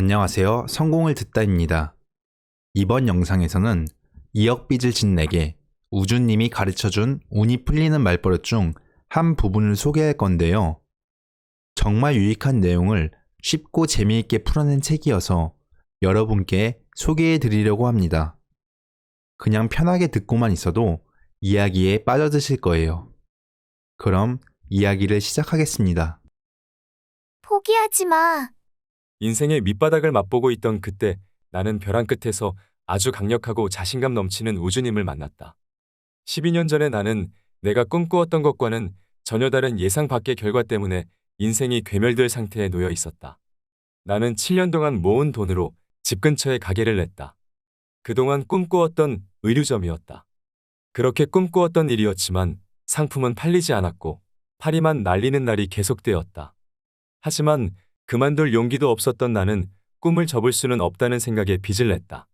안녕하세요. 성공을 듣다입니다. 이번 영상에서는 2억 빚을 진 내게 우주님이 가르쳐준 운이 풀리는 말버릇 중 한 부분을 소개할 건데요. 정말 유익한 내용을 쉽고 재미있게 풀어낸 책이어서 여러분께 소개해 드리려고 합니다. 그냥 편하게 듣고만 있어도 이야기에 빠져드실 거예요. 그럼 이야기를 시작하겠습니다. 포기하지 마. 인생의 밑바닥을 맛보고 있던 그때 나는 벼랑 끝에서 아주 강력하고 자신감 넘치는 우주님을 만났다. 12년 전에 나는 내가 꿈꾸었던 것과는 전혀 다른 예상 밖의 결과 때문에 인생이 괴멸될 상태에 놓여 있었다. 나는 7년 동안 모은 돈으로 집 근처에 가게를 냈다. 그동안 꿈꾸었던 의류점이었다. 그렇게 꿈꾸었던 일이었지만 상품은 팔리지 않았고 파리만 날리는 날이 계속되었다. 하지만 그만둘 용기도 없었던 나는 꿈을 접을 수는 없다는 생각에 빚을 냈다.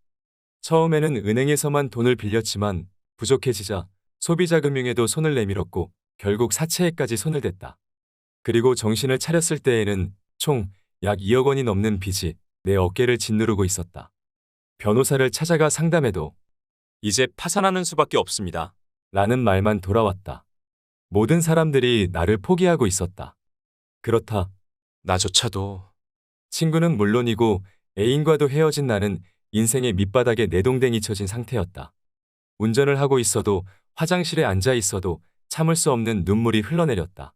처음에는 은행에서만 돈을 빌렸지만 부족해지자 소비자금융에도 손을 내밀었고 결국 사채에까지 손을 댔다. 그리고 정신을 차렸을 때에는 총 약 2억 원이 넘는 빚이 내 어깨를 짓누르고 있었다. 변호사를 찾아가 상담해도 이제 파산하는 수밖에 없습니다. 라는 말만 돌아왔다. 모든 사람들이 나를 포기하고 있었다. 그렇다. 나조차도. 친구는 물론이고 애인과도 헤어진 나는 인생의 밑바닥에 내동댕이 쳐진 상태였다. 운전을 하고 있어도 화장실에 앉아 있어도 참을 수 없는 눈물이 흘러내렸다.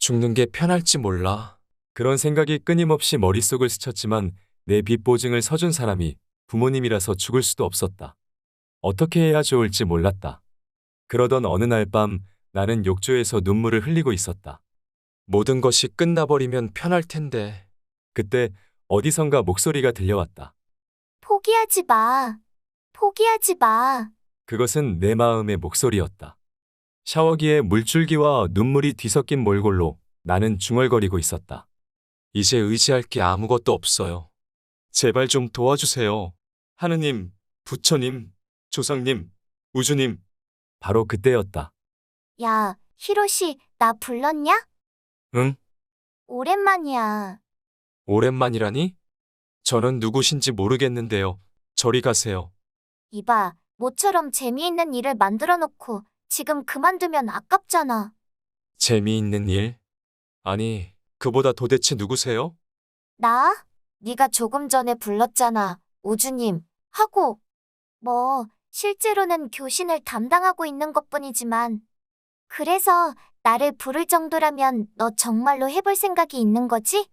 죽는 게 편할지 몰라. 그런 생각이 끊임없이 머릿속을 스쳤지만 내 빚 보증을 서준 사람이 부모님이라서 죽을 수도 없었다. 어떻게 해야 좋을지 몰랐다. 그러던 어느 날 밤 나는 욕조에서 눈물을 흘리고 있었다. 모든 것이 끝나버리면 편할 텐데. 그때 어디선가 목소리가 들려왔다. 포기하지 마. 포기하지 마. 그것은 내 마음의 목소리였다. 샤워기에 물줄기와 눈물이 뒤섞인 몰골로 나는 중얼거리고 있었다. 이제 의지할 게 아무것도 없어요. 제발 좀 도와주세요. 하느님, 부처님, 조상님, 우주님. 바로 그때였다. 야, 히로시, 나 불렀냐? 응? 오랜만이야. 오랜만이라니? 저는 누구신지 모르겠는데요. 저리 가세요. 이봐, 모처럼 재미있는 일을 만들어 놓고 지금 그만두면 아깝잖아. 재미있는 일? 아니, 그보다 도대체 누구세요? 나? 네가 조금 전에 불렀잖아. 우주님. 하고. 뭐, 실제로는 교신을 담당하고 있는 것뿐이지만. 그래서 나를 부를 정도라면 너 정말로 해볼 생각이 있는 거지?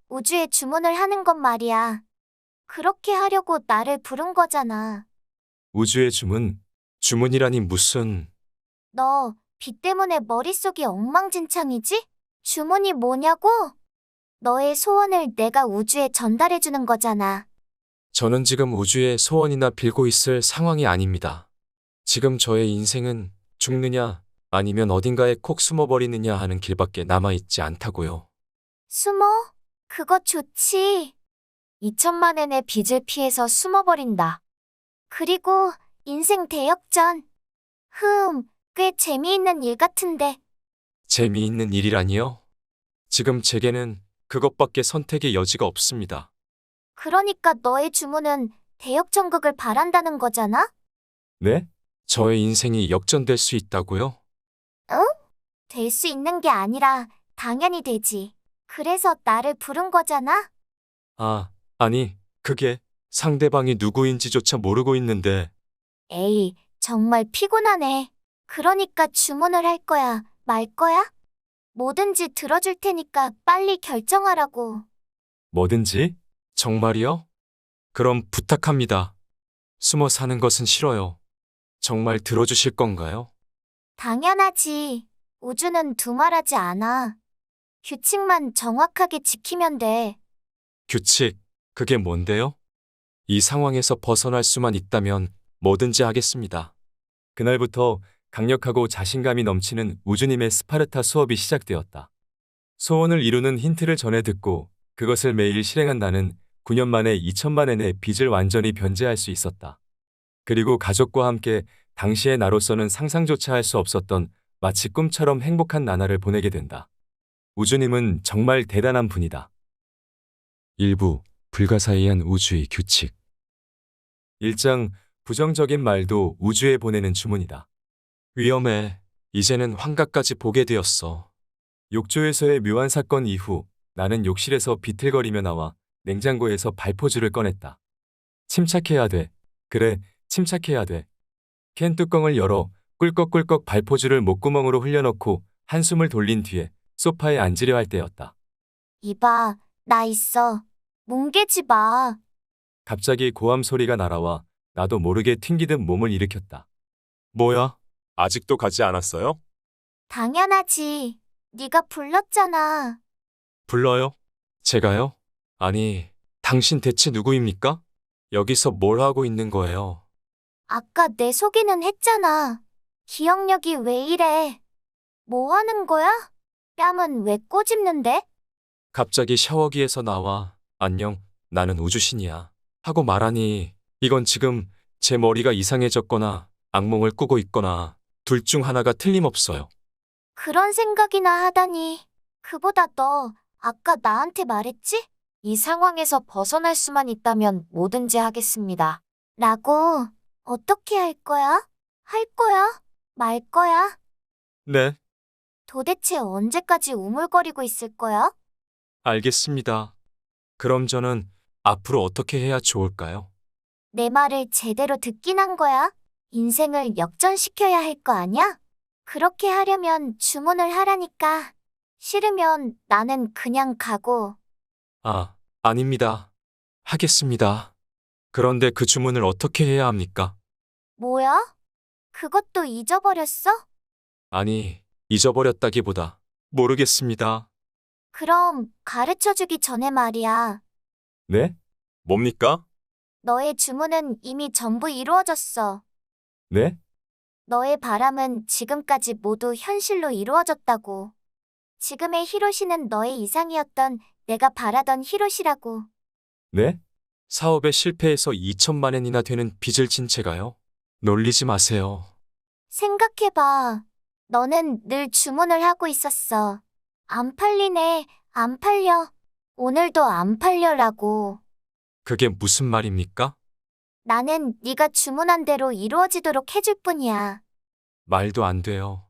우주에 주문을 하는 건 말이야. 그렇게 하려고 나를 부른 거잖아. 우주의 주문? 주문이라니 무슨... 너, 빚 때문에 머릿속이 엉망진창이지? 주문이 뭐냐고? 너의 소원을 내가 우주에 전달해주는 거잖아. 저는 지금 우주에 소원이나 빌고 있을 상황이 아닙니다. 지금 저의 인생은 죽느냐 아니면 어딘가에 콕 숨어버리느냐 하는 길밖에 남아있지 않다고요. 숨어? 그거 좋지. 2천만 엔의 빚을 피해서 숨어버린다. 그리고 인생 대역전. 꽤 재미있는 일 같은데. 재미있는 일이라니요? 지금 제게는 그것밖에 선택의 여지가 없습니다. 그러니까 너의 주문은 대역전극을 바란다는 거잖아? 네? 저의 인생이 역전될 수 있다고요? 응? 될 수 있는 게 아니라 당연히 되지. 그래서 나를 부른 거잖아? 아니, 그게 상대방이 누구인지조차 모르고 있는데. 에이, 정말 피곤하네. 그러니까 주문을 할 거야, 말 거야? 뭐든지 들어줄 테니까 빨리 결정하라고. 뭐든지? 정말이요? 그럼 부탁합니다. 숨어 사는 것은 싫어요. 정말 들어주실 건가요? 당연하지. 우주는 두말하지 않아. 규칙만 정확하게 지키면 돼. 규칙, 그게 뭔데요? 이 상황에서 벗어날 수만 있다면 뭐든지 하겠습니다. 그날부터 강력하고 자신감이 넘치는 우주님의 스파르타 수업이 시작되었다. 소원을 이루는 힌트를 전해 듣고 그것을 매일 실행한 나는 9년 만에 2천만 엔의 빚을 완전히 변제할 수 있었다. 그리고 가족과 함께 당시의 나로서는 상상조차 할 수 없었던 마치 꿈처럼 행복한 나날을 보내게 된다. 우주님은 정말 대단한 분이다. 일부 불가사의한 우주의 규칙. 1장 부정적인 말도 우주에 보내는 주문이다. 위험해. 이제는 환각까지 보게 되었어. 욕조에서의 묘한 사건 이후 나는 욕실에서 비틀거리며 나와 냉장고에서 발포주를 꺼냈다. 침착해야 돼. 그래, 침착해야 돼. 캔 뚜껑을 열어 꿀꺽꿀꺽 발포주를 목구멍으로 흘려넣고 한숨을 돌린 뒤에 소파에 앉으려 할 때였다. 이봐, 나 있어. 뭉개지 마. 갑자기 고함 소리가 날아와 나도 모르게 튕기듯 몸을 일으켰다. 뭐야? 아직도 가지 않았어요? 당연하지. 네가 불렀잖아. 불러요? 제가요? 아니, 당신 대체 누구입니까? 여기서 뭘 하고 있는 거예요? 아까 내 소개는 했잖아. 기억력이 왜 이래? 뭐 하는 거야? 뺨은 왜 꼬집는데? 갑자기 샤워기에서 나와 안녕, 나는 우주신이야 하고 말하니 이건 지금 제 머리가 이상해졌거나 악몽을 꾸고 있거나 둘 중 하나가 틀림없어요. 그런 생각이나 하다니. 그보다 너 아까 나한테 말했지? 이 상황에서 벗어날 수만 있다면 뭐든지 하겠습니다. 라고. 어떻게 할 거야? 할 거야? 말 거야? 네, 도대체 언제까지 우물거리고 있을 거야? 알겠습니다. 그럼 저는 앞으로 어떻게 해야 좋을까요? 내 말을 제대로 듣긴 한 거야? 인생을 역전시켜야 할 거 아냐? 그렇게 하려면 주문을 하라니까. 싫으면 나는 그냥 가고. 아, 아닙니다. 하겠습니다. 그런데 그 주문을 어떻게 해야 합니까? 뭐야? 그것도 잊어버렸어? 아니, 잊어버렸다기보다 모르겠습니다. 그럼 가르쳐주기 전에 말이야. 네? 뭡니까? 너의 주문은 이미 전부 이루어졌어. 네? 너의 바람은 지금까지 모두 현실로 이루어졌다고. 지금의 히로시는 너의 이상이었던 내가 바라던 히로시라고. 네? 사업에 실패해서 2천만 엔이나 되는 빚을 진 채가요? 놀리지 마세요. 생각해봐. 너는 늘 주문을 하고 있었어. 안 팔리네, 안 팔려. 오늘도 안 팔려라고. 그게 무슨 말입니까? 나는 네가 주문한 대로 이루어지도록 해줄 뿐이야. 말도 안 돼요.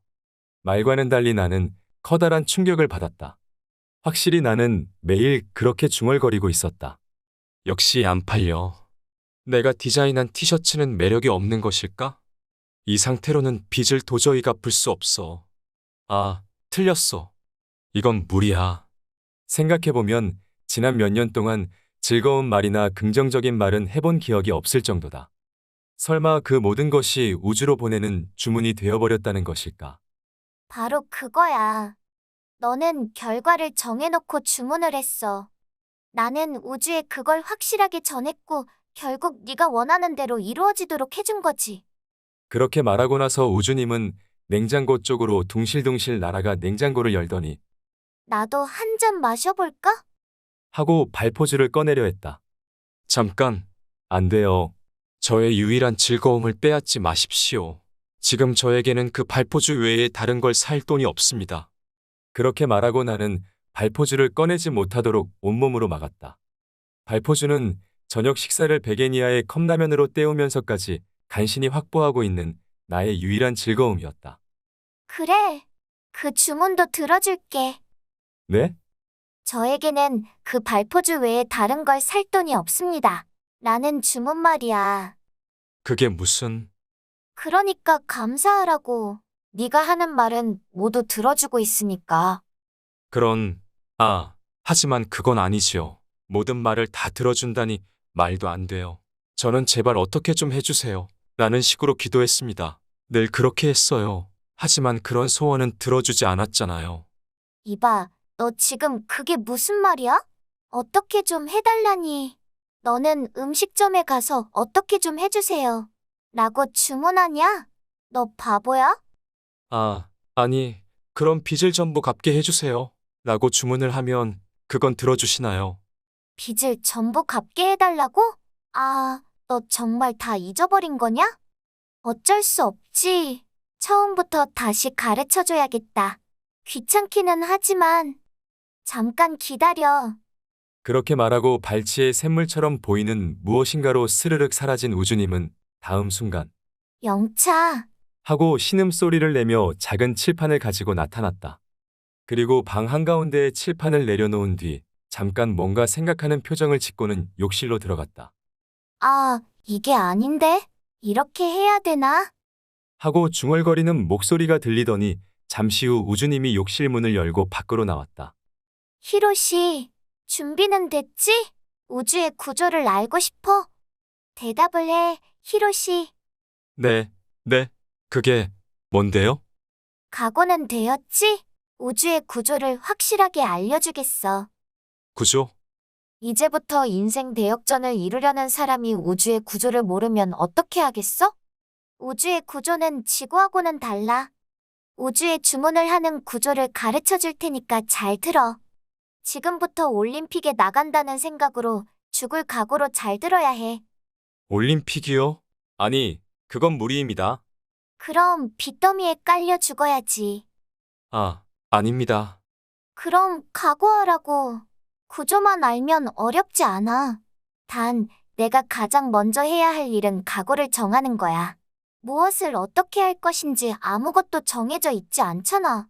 말과는 달리 나는 커다란 충격을 받았다. 확실히 나는 매일 그렇게 중얼거리고 있었다. 역시 안 팔려. 내가 디자인한 티셔츠는 매력이 없는 것일까? 이 상태로는 빚을 도저히 갚을 수 없어. 아, 틀렸어. 이건 무리야. 생각해보면 지난 몇 년 동안 즐거운 말이나 긍정적인 말은 해본 기억이 없을 정도다. 설마 그 모든 것이 우주로 보내는 주문이 되어버렸다는 것일까? 바로 그거야. 너는 결과를 정해놓고 주문을 했어. 나는 우주에 그걸 확실하게 전했고 결국 네가 원하는 대로 이루어지도록 해준 거지. 그렇게 말하고 나서 우주님은 냉장고 쪽으로 둥실둥실 날아가 냉장고를 열더니 나도 한 잔 마셔볼까? 하고 발포주를 꺼내려 했다. 잠깐, 안 돼요. 저의 유일한 즐거움을 빼앗지 마십시오. 지금 저에게는 그 발포주 외에 다른 걸 살 돈이 없습니다. 그렇게 말하고 나는 발포주를 꺼내지 못하도록 온몸으로 막았다. 발포주는 저녁 식사를 베게니아의 컵라면으로 때우면서까지 간신히 확보하고 있는 나의 유일한 즐거움이었다. 그래. 그 주문도 들어줄게. 네? 저에게는 그 발포주 외에 다른 걸 살 돈이 없습니다. 라는 주문 말이야. 그게 무슨... 그러니까 감사하라고. 네가 하는 말은 모두 들어주고 있으니까. 하지만 그건 아니지요. 모든 말을 다 들어준다니 말도 안 돼요. 저는 제발 어떻게 좀 해주세요. 라는 식으로 기도했습니다. 늘 그렇게 했어요. 하지만 그런 소원은 들어주지 않았잖아요. 이봐, 너 지금 그게 무슨 말이야? 어떻게 좀 해달라니. 너는 음식점에 가서 어떻게 좀 해주세요. 라고 주문하냐? 너 바보야? 아니, 그럼 빚을 전부 갚게 해주세요. 라고 주문을 하면 그건 들어주시나요? 빚을 전부 갚게 해달라고? 아, 너 정말 다 잊어버린 거냐? 어쩔 수 없지. 처음부터 다시 가르쳐줘야겠다. 귀찮기는 하지만. 잠깐 기다려. 그렇게 말하고 발치의 샘물처럼 보이는 무엇인가로 스르륵 사라진 우주님은 다음 순간 영차, 하고 신음소리를 내며 작은 칠판을 가지고 나타났다. 그리고 방 한가운데에 칠판을 내려놓은 뒤 잠깐 뭔가 생각하는 표정을 짓고는 욕실로 들어갔다. 이게 아닌데? 이렇게 해야 되나? 하고 중얼거리는 목소리가 들리더니 잠시 후 우주님이 욕실 문을 열고 밖으로 나왔다. 히로시, 준비는 됐지? 우주의 구조를 알고 싶어? 대답을 해, 히로시. 네, 그게 뭔데요? 각오는 되었지? 우주의 구조를 확실하게 알려주겠어. 구조? 이제부터 인생 대역전을 이루려는 사람이 우주의 구조를 모르면 어떻게 하겠어? 우주의 구조는 지구하고는 달라. 우주에 주문을 하는 구조를 가르쳐 줄 테니까 잘 들어. 지금부터 올림픽에 나간다는 생각으로 죽을 각오로 잘 들어야 해. 올림픽이요? 아니, 그건 무리입니다. 그럼 빚더미에 깔려 죽어야지. 아닙니다. 그럼 각오하라고. 구조만 알면 어렵지 않아. 단, 내가 가장 먼저 해야 할 일은 각오를 정하는 거야. 무엇을 어떻게 할 것인지 아무것도 정해져 있지 않잖아.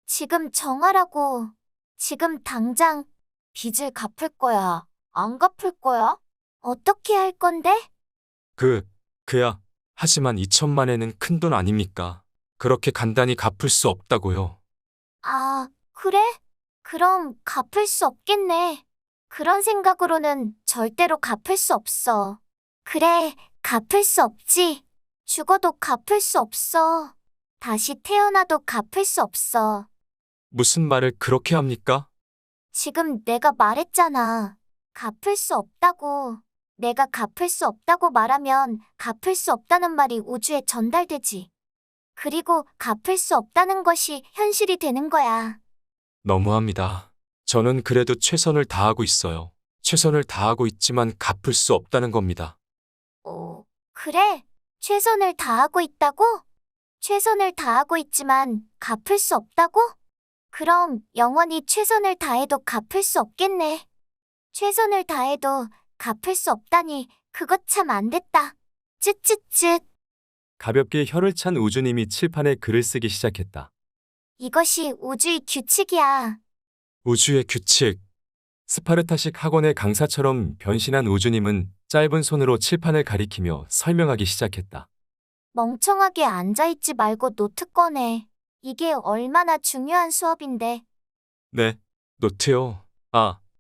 지금 정하라고. 지금 당장 빚을 갚을 거야. 안 갚을 거야? 어떻게 할 건데? 하지만 2천만에는 큰 돈 아닙니까? 그렇게 간단히 갚을 수 없다고요. 그래? 그럼 갚을 수 없겠네. 그런 생각으로는 절대로 갚을 수 없어. 그래, 갚을 수 없지. 죽어도 갚을 수 없어. 다시 태어나도 갚을 수 없어. 무슨 말을 그렇게 합니까? 지금 내가 말했잖아. 갚을 수 없다고. 내가 갚을 수 없다고 말하면 갚을 수 없다는 말이 우주에 전달되지. 그리고 갚을 수 없다는 것이 현실이 되는 거야. 너무합니다. 저는 그래도 최선을 다하고 있어요. 최선을 다하고 있지만 갚을 수 없다는 겁니다. 그래. 최선을 다하고 있다고? 최선을 다하고 있지만 갚을 수 없다고? 그럼 영원히 최선을 다해도 갚을 수 없겠네. 최선을 다해도 갚을 수 없다니 그거 참 안 됐다. 쯧쯧쯧. 가볍게 혀를 찬 우주님이 칠판에 글을 쓰기 시작했다. 이것이 우주의 규칙이야. 우주의 규칙. 스파르타식 학원의 강사처럼 변신한 우주님은 짧은 손으로 칠판을 가리키며 설명하기 시작했다. 멍청하게 앉아있지 말고 노트 꺼내. 이게 얼마나 중요한 수업인데. 네, 노트요.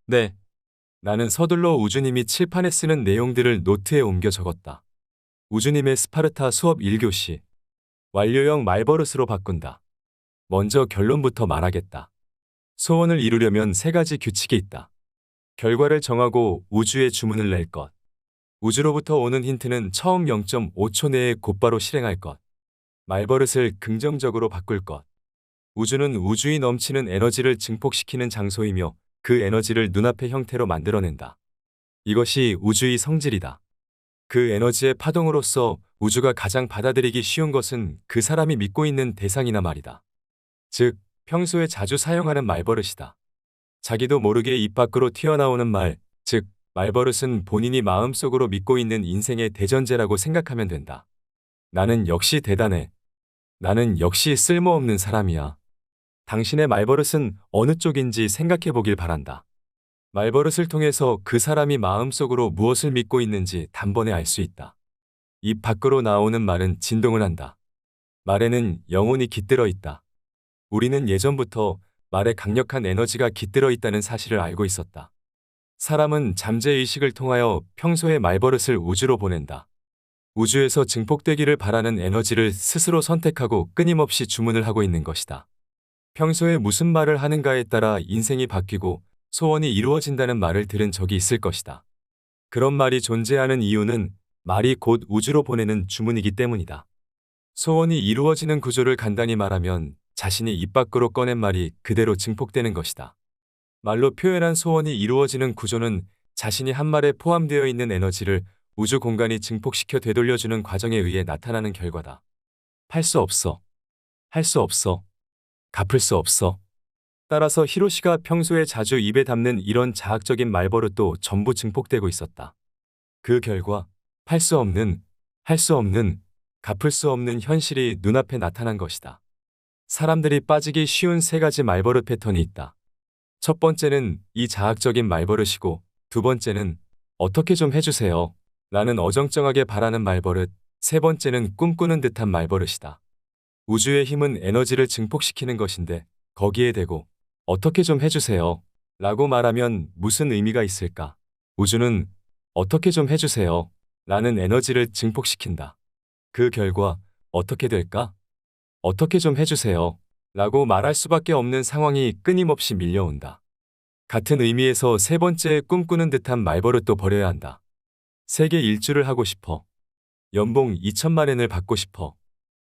네. 나는 서둘러 우주님이 칠판에 쓰는 내용들을 노트에 옮겨 적었다. 우주님의 스파르타 수업 1교시. 완료형 말버릇으로 바꾼다. 먼저 결론부터 말하겠다. 소원을 이루려면 3가지 규칙이 있다. 결과를 정하고 우주에 주문을 낼 것. 우주로부터 오는 힌트는 처음 0.5초 내에 곧바로 실행할 것. 말버릇을 긍정적으로 바꿀 것. 우주는 우주의 넘치는 에너지를 증폭시키는 장소이며 그 에너지를 눈앞의 형태로 만들어낸다. 이것이 우주의 성질이다. 그 에너지의 파동으로서 우주가 가장 받아들이기 쉬운 것은 그 사람이 믿고 있는 대상이나 말이다. 즉, 평소에 자주 사용하는 말버릇이다. 자기도 모르게 입 밖으로 튀어나오는 말, 즉, 말버릇은 본인이 마음속으로 믿고 있는 인생의 대전제라고 생각하면 된다. 나는 역시 대단해. 나는 역시 쓸모없는 사람이야. 당신의 말버릇은 어느 쪽인지 생각해 보길 바란다. 말버릇을 통해서 그 사람이 마음속으로 무엇을 믿고 있는지 단번에 알 수 있다. 입 밖으로 나오는 말은 진동을 한다. 말에는 영혼이 깃들어 있다. 우리는 예전부터 말에 강력한 에너지가 깃들어 있다는 사실을 알고 있었다. 사람은 잠재의식을 통하여 평소의 말버릇을 우주로 보낸다. 우주에서 증폭되기를 바라는 에너지를 스스로 선택하고 끊임없이 주문을 하고 있는 것이다. 평소에 무슨 말을 하는가에 따라 인생이 바뀌고 소원이 이루어진다는 말을 들은 적이 있을 것이다. 그런 말이 존재하는 이유는 말이 곧 우주로 보내는 주문이기 때문이다. 소원이 이루어지는 구조를 간단히 말하면 자신이 입 밖으로 꺼낸 말이 그대로 증폭되는 것이다. 말로 표현한 소원이 이루어지는 구조는 자신이 한 말에 포함되어 있는 에너지를 우주 공간이 증폭시켜 되돌려주는 과정에 의해 나타나는 결과다. 할 수 없어. 할 수 없어. 갚을 수 없어. 따라서 히로시가 평소에 자주 입에 담는 이런 자학적인 말버릇도 전부 증폭되고 있었다. 그 결과 할 수 없는, 할 수 없는, 갚을 수 없는 현실이 눈앞에 나타난 것이다. 사람들이 빠지기 쉬운 세 가지 말버릇 패턴이 있다. 첫 번째는 이 자학적인 말버릇이고, 두 번째는 어떻게 좀 해주세요 라는 어정쩡하게 바라는 말버릇, 세 번째는 꿈꾸는 듯한 말버릇이다. 우주의 힘은 에너지를 증폭시키는 것인데 거기에 대고 어떻게 좀 해주세요 라고 말하면 무슨 의미가 있을까? 우주는 어떻게 좀 해주세요 라는 에너지를 증폭시킨다. 그 결과 어떻게 될까? 어떻게 좀 해주세요 라고 말할 수밖에 없는 상황이 끊임없이 밀려온다. 같은 의미에서 세 번째 꿈꾸는 듯한 말버릇도 버려야 한다. 세계 일주를 하고 싶어. 연봉 2천만 엔을 받고 싶어.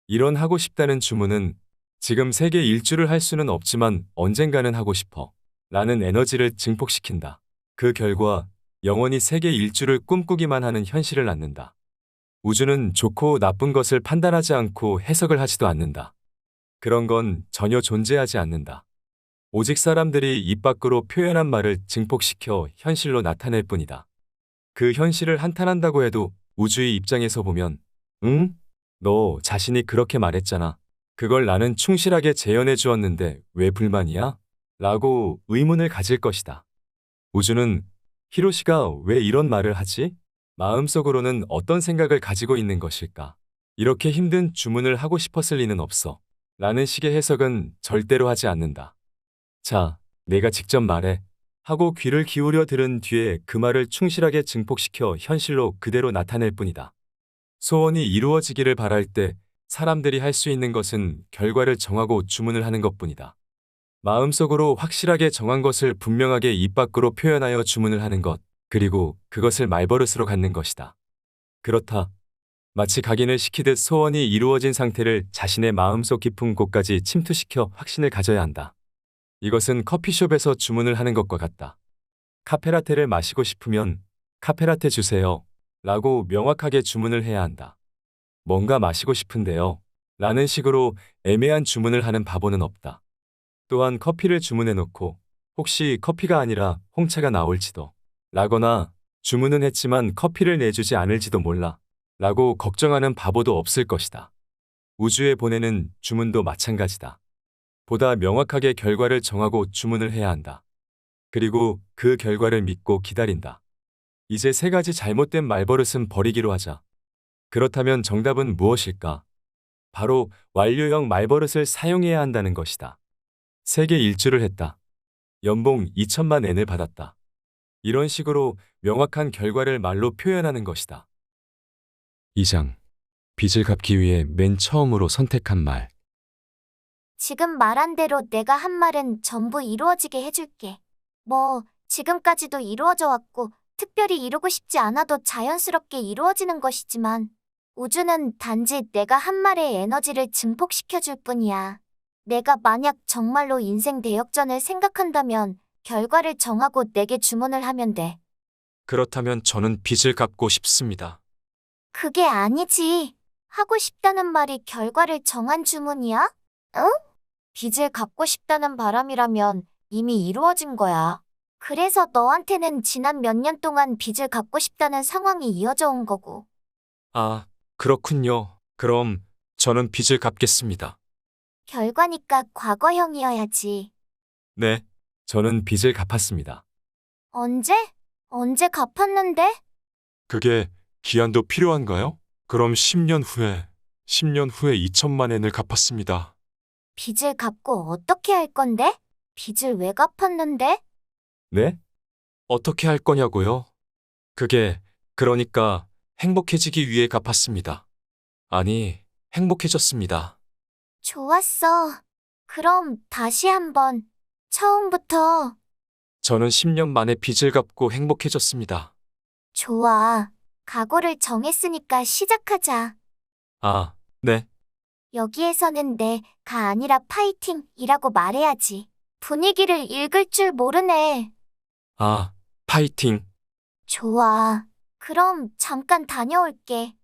이런 하고 싶다는 주문은 지금 세계 일주를 할 수는 없지만 언젠가는 하고 싶어 라는 에너지를 증폭시킨다. 그 결과 영원히 세계 일주를 꿈꾸기만 하는 현실을 낳는다. 우주는 좋고 나쁜 것을 판단하지 않고 해석을 하지도 않는다. 그런 건 전혀 존재하지 않는다. 오직 사람들이 입 밖으로 표현한 말을 증폭시켜 현실로 나타낼 뿐이다. 그 현실을 한탄한다고 해도 우주의 입장에서 보면 응? 너 자신이 그렇게 말했잖아. 그걸 나는 충실하게 재현해 주었는데 왜 불만이야? 라고 의문을 가질 것이다. 우주는 히로시가 왜 이런 말을 하지? 마음속으로는 어떤 생각을 가지고 있는 것일까? 이렇게 힘든 주문을 하고 싶었을 리는 없어. 라는 식의 해석은 절대로 하지 않는다. 자, 내가 직접 말해. 하고 귀를 기울여 들은 뒤에 그 말을 충실하게 증폭시켜 현실로 그대로 나타낼 뿐이다. 소원이 이루어지기를 바랄 때 사람들이 할 수 있는 것은 결과를 정하고 주문을 하는 것뿐이다. 마음속으로 확실하게 정한 것을 분명하게 입 밖으로 표현하여 주문을 하는 것, 그리고 그것을 말버릇으로 갖는 것이다. 그렇다. 마치 각인을 시키듯 소원이 이루어진 상태를 자신의 마음속 깊은 곳까지 침투시켜 확신을 가져야 한다. 이것은 커피숍에서 주문을 하는 것과 같다. 카페라테를 마시고 싶으면 카페라테 주세요 라고 명확하게 주문을 해야 한다. 뭔가 마시고 싶은데요 라는 식으로 애매한 주문을 하는 바보는 없다. 또한 커피를 주문해 놓고 혹시 커피가 아니라 홍차가 나올지도 라거나 주문은 했지만 커피를 내주지 않을지도 몰라 라고 걱정하는 바보도 없을 것이다. 우주에 보내는 주문도 마찬가지다. 보다 명확하게 결과를 정하고 주문을 해야 한다. 그리고 그 결과를 믿고 기다린다. 이제 세 가지 잘못된 말버릇은 버리기로 하자. 그렇다면 정답은 무엇일까? 바로 완료형 말버릇을 사용해야 한다는 것이다. 세계 일주를 했다. 연봉 2천만 엔을 받았다. 이런 식으로 명확한 결과를 말로 표현하는 것이다. 2장. 빚을 갚기 위해 맨 처음으로 선택한 말. 지금 말한 대로 내가 한 말은 전부 이루어지게 해줄게. 뭐, 지금까지도 이루어져 왔고, 특별히 이루고 싶지 않아도 자연스럽게 이루어지는 것이지만, 우주는 단지 내가 한 말의 에너지를 증폭시켜줄 뿐이야. 내가 만약 정말로 인생 대역전을 생각한다면, 결과를 정하고 내게 주문을 하면 돼. 그렇다면 저는 빚을 갚고 싶습니다. 그게 아니지. 하고 싶다는 말이 결과를 정한 주문이야? 응? 빚을 갚고 싶다는 바람이라면 이미 이루어진 거야. 그래서 너한테는 지난 몇 년 동안 빚을 갚고 싶다는 상황이 이어져 온 거고. 아, 그렇군요. 그럼 저는 빚을 갚겠습니다. 결과니까 과거형이어야지. 네, 저는 빚을 갚았습니다. 언제? 언제 갚았는데? 그게 기한도 필요한가요? 그럼 10년 후에 2천만 엔을 갚았습니다. 빚을 갚고 어떻게 할 건데? 빚을 왜 갚았는데? 네? 어떻게 할 거냐고요? 그게 그러니까 행복해지기 위해 갚았습니다. 아니, 행복해졌습니다. 좋았어. 그럼 다시 한번. 처음부터. 저는 10년 만에 빚을 갚고 행복해졌습니다. 좋아. 각오를 정했으니까 시작하자. 아, 네. 여기에서는 내가 아니라 파이팅이라고 말해야지. 분위기를 읽을 줄 모르네. 아, 파이팅. 좋아. 그럼 잠깐 다녀올게.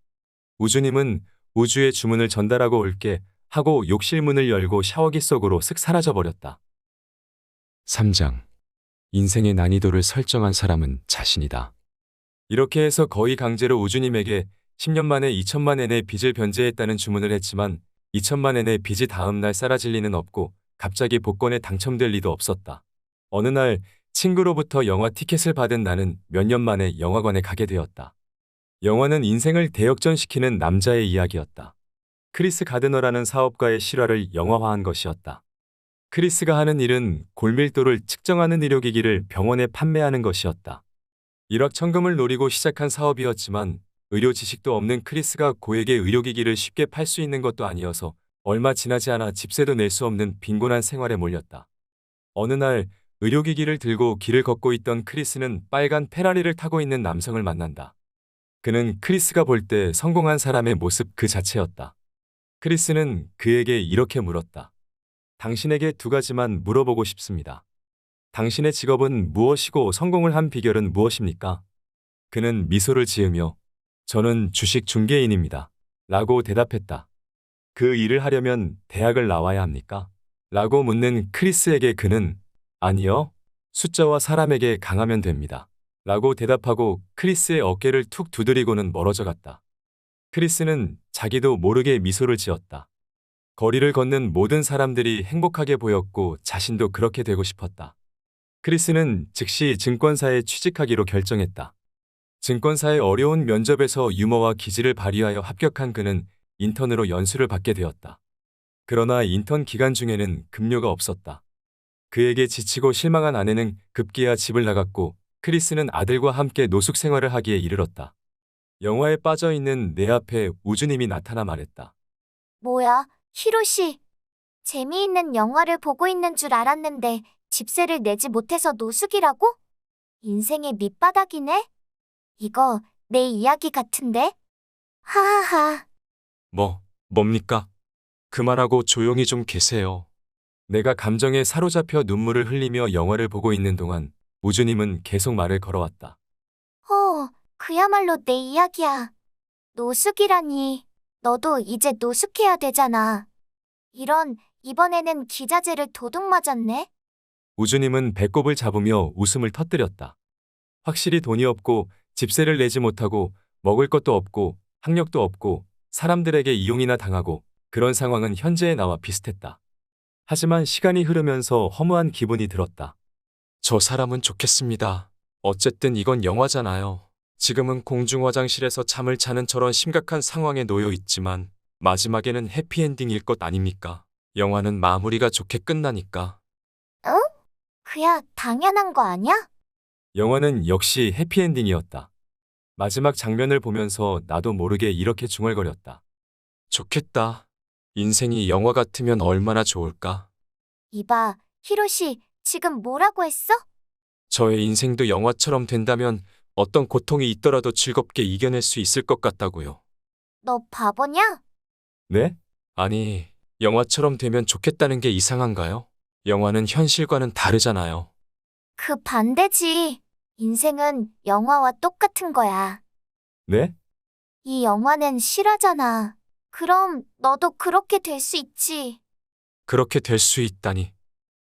우주님은 우주의 주문을 전달하고 올게 하고 욕실 문을 열고 샤워기 속으로 쓱 사라져 버렸다. 3장. 인생의 난이도를 설정한 사람은 자신이다. 이렇게 해서 거의 강제로 우주님에게 10년 만에 2천만 엔의 빚을 변제했다는 주문을 했지만 2천만 엔의 빚이 다음 날 사라질 리는 없고 갑자기 복권에 당첨될 리도 없었다. 어느 날 친구로부터 영화 티켓을 받은 나는 몇 년 만에 영화관에 가게 되었다. 영화는 인생을 대역전시키는 남자의 이야기였다. 크리스 가드너라는 사업가의 실화를 영화화한 것이었다. 크리스가 하는 일은 골밀도를 측정하는 의료기기를 병원에 판매하는 것이었다. 일확천금을 노리고 시작한 사업이었지만 의료 지식도 없는 크리스가 고액의 의료기기를 쉽게 팔 수 있는 것도 아니어서 얼마 지나지 않아 집세도 낼 수 없는 빈곤한 생활에 몰렸다. 어느 날 의료기기를 들고 길을 걷고 있던 크리스는 빨간 페라리를 타고 있는 남성을 만난다. 그는 크리스가 볼 때 성공한 사람의 모습 그 자체였다. 크리스는 그에게 이렇게 물었다. 당신에게 두 가지만 물어보고 싶습니다. 당신의 직업은 무엇이고 성공을 한 비결은 무엇입니까? 그는 미소를 지으며 저는 주식 중개인입니다. 라고 대답했다. 그 일을 하려면 대학을 나와야 합니까? 라고 묻는 크리스에게 그는 아니요. 숫자와 사람에게 강하면 됩니다. 라고 대답하고 크리스의 어깨를 툭 두드리고는 멀어져 갔다. 크리스는 자기도 모르게 미소를 지었다. 거리를 걷는 모든 사람들이 행복하게 보였고 자신도 그렇게 되고 싶었다. 크리스는 즉시 증권사에 취직하기로 결정했다. 증권사의 어려운 면접에서 유머와 기질을 발휘하여 합격한 그는 인턴으로 연수를 받게 되었다. 그러나 인턴 기간 중에는 급료가 없었다. 그에게 지치고 실망한 아내는 급기야 집을 나갔고 크리스는 아들과 함께 노숙 생활을 하기에 이르렀다. 영화에 빠져있는 내 앞에 우주님이 나타나 말했다. 뭐야, 히로시. 재미있는 영화를 보고 있는 줄 알았는데 집세를 내지 못해서 노숙이라고? 인생의 밑바닥이네? 이거 내 이야기 같은데? 하하하. 뭡니까? 그만하고 조용히 좀 계세요. 내가 감정에 사로잡혀 눈물을 흘리며 영화를 보고 있는 동안 우주님은 계속 말을 걸어왔다. 그야말로 내 이야기야. 노숙이라니. 너도 이제 노숙해야 되잖아. 이번에는 기자재를 도둑 맞았네? 우주님은 배꼽을 잡으며 웃음을 터뜨렸다. 확실히 돈이 없고 집세를 내지 못하고 먹을 것도 없고 학력도 없고 사람들에게 이용이나 당하고 그런 상황은 현재의 나와 비슷했다. 하지만 시간이 흐르면서 허무한 기분이 들었다. 저 사람은 좋겠습니다. 어쨌든 이건 영화잖아요. 지금은 공중 화장실에서 잠을 자는 저런 심각한 상황에 놓여 있지만 마지막에는 해피엔딩일 것 아닙니까? 영화는 마무리가 좋게 끝나니까. 응? 그야 당연한 거 아냐? 영화는 역시 해피엔딩이었다. 마지막 장면을 보면서 나도 모르게 이렇게 중얼거렸다. 좋겠다. 인생이 영화 같으면 얼마나 좋을까? 이봐, 히로시, 지금 뭐라고 했어? 저의 인생도 영화처럼 된다면 어떤 고통이 있더라도 즐겁게 이겨낼 수 있을 것 같다고요. 너 바보냐? 네? 아니, 영화처럼 되면 좋겠다는 게 이상한가요? 영화는 현실과는 다르잖아요. 그 반대지. 인생은 영화와 똑같은 거야. 네? 이 영화는 실화잖아. 그럼 너도 그렇게 될 수 있지. 그렇게 될 수 있다니.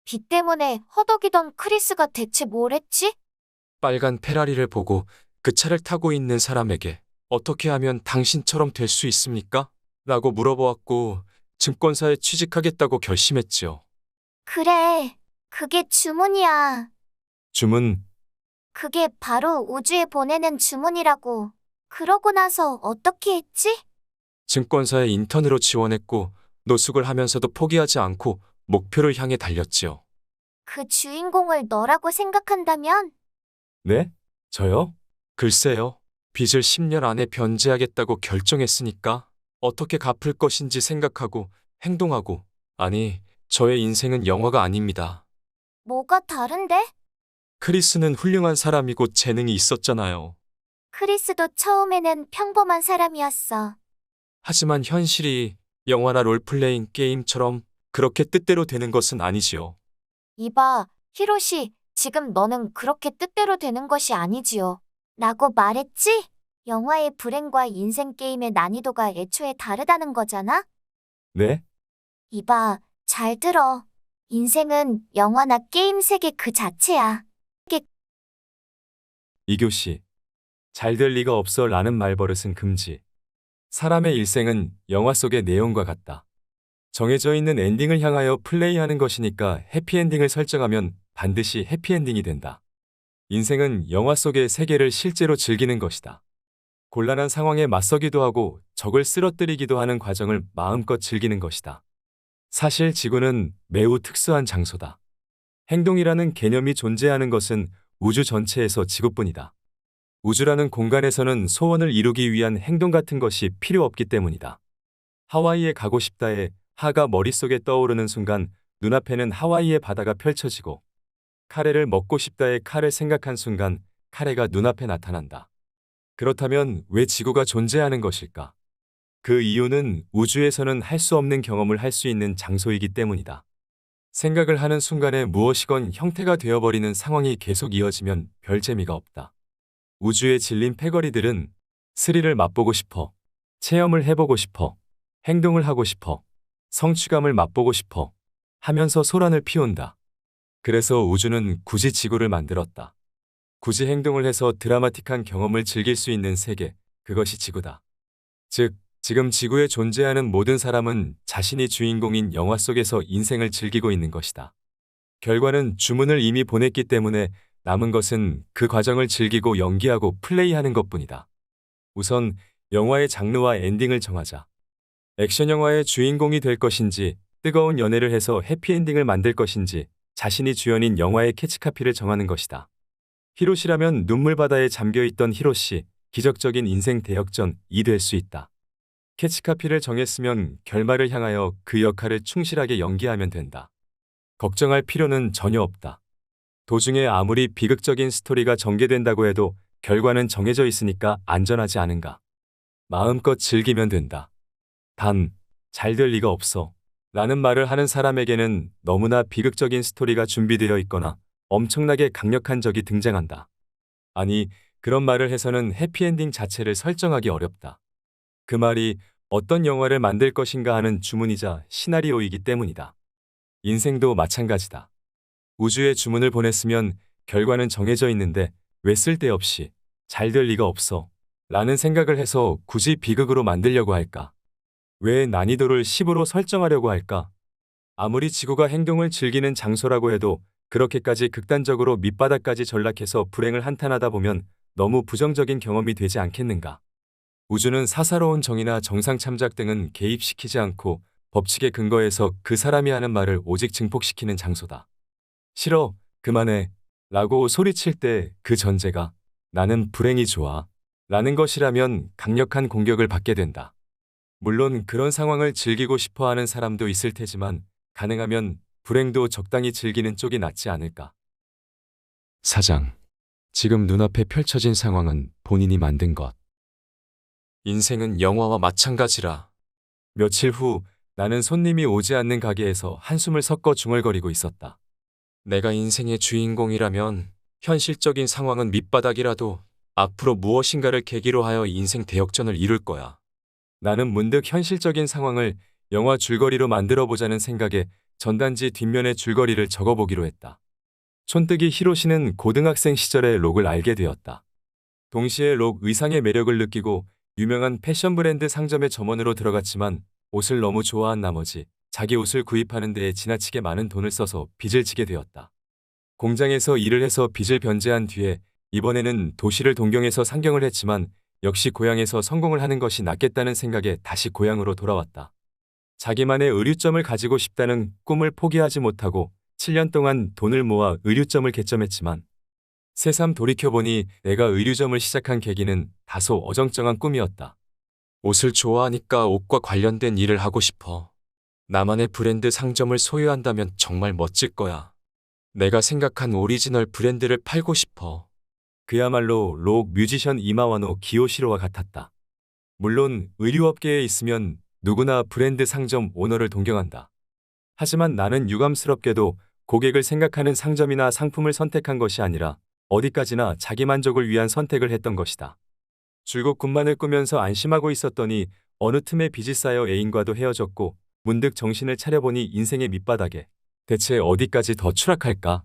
빚 때문에 허덕이던 크리스가 대체 뭘 했지? 빨간 페라리를 보고 그 차를 타고 있는 사람에게 어떻게 하면 당신처럼 될 수 있습니까? 라고 물어보았고 증권사에 취직하겠다고 결심했지요. 그래, 그게 주문이야. 주문, 그게 바로 우주에 보내는 주문이라고. 그러고 나서 어떻게 했지? 증권사에 인턴으로 지원했고 노숙을 하면서도 포기하지 않고 목표를 향해 달렸지요. 그 주인공을 너라고 생각한다면? 네? 저요? 글쎄요. 빚을 10년 안에 변제하겠다고 결정했으니까 어떻게 갚을 것인지 생각하고 행동하고 아니, 저의 인생은 영화가 아닙니다. 뭐가 다른데? 크리스는 훌륭한 사람이고 재능이 있었잖아요. 크리스도 처음에는 평범한 사람이었어. 하지만 현실이 영화나 롤플레잉 게임처럼 그렇게 뜻대로 되는 것은 아니지요. 이봐, 히로시, 지금 너는 그렇게 뜻대로 되는 것이 아니지요. 라고 말했지? 영화의 불행과 인생 게임의 난이도가 애초에 다르다는 거잖아? 네? 이봐, 잘 들어. 인생은 영화나 게임 세계 그 자체야. 이교시. 잘 될 리가 없어 라는 말버릇은 금지. 사람의 일생은 영화 속의 내용과 같다. 정해져 있는 엔딩을 향하여 플레이하는 것이니까 해피엔딩을 설정하면 반드시 해피엔딩이 된다. 인생은 영화 속의 세계를 실제로 즐기는 것이다. 곤란한 상황에 맞서기도 하고 적을 쓰러뜨리기도 하는 과정을 마음껏 즐기는 것이다. 사실 지구는 매우 특수한 장소다. 행동이라는 개념이 존재하는 것은 우주 전체에서 지구뿐이다. 우주라는 공간에서는 소원을 이루기 위한 행동 같은 것이 필요 없기 때문이다. 하와이에 가고 싶다에 하가 머릿속에 떠오르는 순간 눈앞에는 하와이의 바다가 펼쳐지고 카레를 먹고 싶다에 카를 생각한 순간 카레가 눈앞에 나타난다. 그렇다면 왜 지구가 존재하는 것일까? 그 이유는 우주에서는 할 수 없는 경험을 할 수 있는 장소이기 때문이다. 생각을 하는 순간에 무엇이건 형태가 되어버리는 상황이 계속 이어지면 별 재미가 없다. 우주에 질린 패거리들은 스릴을 맛보고 싶어, 체험을 해보고 싶어, 행동을 하고 싶어, 성취감을 맛보고 싶어 하면서 소란을 피운다. 그래서 우주는 굳이 지구를 만들었다. 굳이 행동을 해서 드라마틱한 경험을 즐길 수 있는 세계, 그것이 지구다. 즉, 지금 지구에 존재하는 모든 사람은 자신이 주인공인 영화 속에서 인생을 즐기고 있는 것이다. 결과는 주문을 이미 보냈기 때문에 남은 것은 그 과정을 즐기고 연기하고 플레이하는 것뿐이다. 우선 영화의 장르와 엔딩을 정하자. 액션 영화의 주인공이 될 것인지, 뜨거운 연애를 해서 해피엔딩을 만들 것인지 자신이 주연인 영화의 캐치카피를 정하는 것이다. 히로시라면 눈물바다에 잠겨있던 히로시, 기적적인 인생 대역전이 될 수 있다. 캐치카피를 정했으면 결말을 향하여 그 역할을 충실하게 연기하면 된다. 걱정할 필요는 전혀 없다. 도중에 아무리 비극적인 스토리가 전개된다고 해도 결과는 정해져 있으니까 안전하지 않은가. 마음껏 즐기면 된다. 단, 잘 될 리가 없어 라는 말을 하는 사람에게는 너무나 비극적인 스토리가 준비되어 있거나 엄청나게 강력한 적이 등장한다. 아니, 그런 말을 해서는 해피엔딩 자체를 설정하기 어렵다. 그 말이 어떤 영화를 만들 것인가 하는 주문이자 시나리오이기 때문이다. 인생도 마찬가지다. 우주에 주문을 보냈으면 결과는 정해져 있는데 왜 쓸데없이 잘 될 리가 없어 라는 생각을 해서 굳이 비극으로 만들려고 할까? 왜 난이도를 10으로 설정하려고 할까? 아무리 지구가 행동을 즐기는 장소라고 해도 그렇게까지 극단적으로 밑바닥까지 전락해서 불행을 한탄하다 보면 너무 부정적인 경험이 되지 않겠는가? 우주는 사사로운 정의나 정상 참작 등은 개입시키지 않고 법칙에 근거해서 그 사람이 하는 말을 오직 증폭시키는 장소다. 싫어, 그만해 라고 소리칠 때 그 전제가 나는 불행이 좋아 라는 것이라면 강력한 공격을 받게 된다. 물론 그런 상황을 즐기고 싶어 하는 사람도 있을 테지만 가능하면 불행도 적당히 즐기는 쪽이 낫지 않을까. 사장. 지금 눈앞에 펼쳐진 상황은 본인이 만든 것. 인생은 영화와 마찬가지라. 며칠 후 나는 손님이 오지 않는 가게에서 한숨을 섞어 중얼거리고 있었다. 내가 인생의 주인공이라면 현실적인 상황은 밑바닥이라도 앞으로 무엇인가를 계기로 하여 인생 대역전을 이룰 거야. 나는 문득 현실적인 상황을 영화 줄거리로 만들어보자는 생각에 전단지 뒷면에 줄거리를 적어보기로 했다. 촌뜨기 히로시는 고등학생 시절의 록을 알게 되었다. 동시에 록 의상의 매력을 느끼고 유명한 패션 브랜드 상점의 점원으로 들어갔지만 옷을 너무 좋아한 나머지 자기 옷을 구입하는 데에 지나치게 많은 돈을 써서 빚을 지게 되었다. 공장에서 일을 해서 빚을 변제한 뒤에 이번에는 도시를 동경해서 상경을 했지만 역시 고향에서 성공을 하는 것이 낫겠다는 생각에 다시 고향으로 돌아왔다. 자기만의 의류점을 가지고 싶다는 꿈을 포기하지 못하고 7년 동안 돈을 모아 의류점을 개점했지만 새삼 돌이켜보니 내가 의류점을 시작한 계기는 다소 어정쩡한 꿈이었다. 옷을 좋아하니까 옷과 관련된 일을 하고 싶어. 나만의 브랜드 상점을 소유한다면 정말 멋질 거야. 내가 생각한 오리지널 브랜드를 팔고 싶어. 그야말로 록 뮤지션 이마와노 기요시로와 같았다. 물론 의류업계에 있으면 누구나 브랜드 상점 오너를 동경한다. 하지만 나는 유감스럽게도 고객을 생각하는 상점이나 상품을 선택한 것이 아니라 어디까지나 자기 만족을 위한 선택을 했던 것이다. 줄곧 군만을 꾸면서 안심하고 있었더니 어느 틈에 빚이 쌓여 애인과도 헤어졌고 문득 정신을 차려보니 인생의 밑바닥에 대체 어디까지 더 추락할까?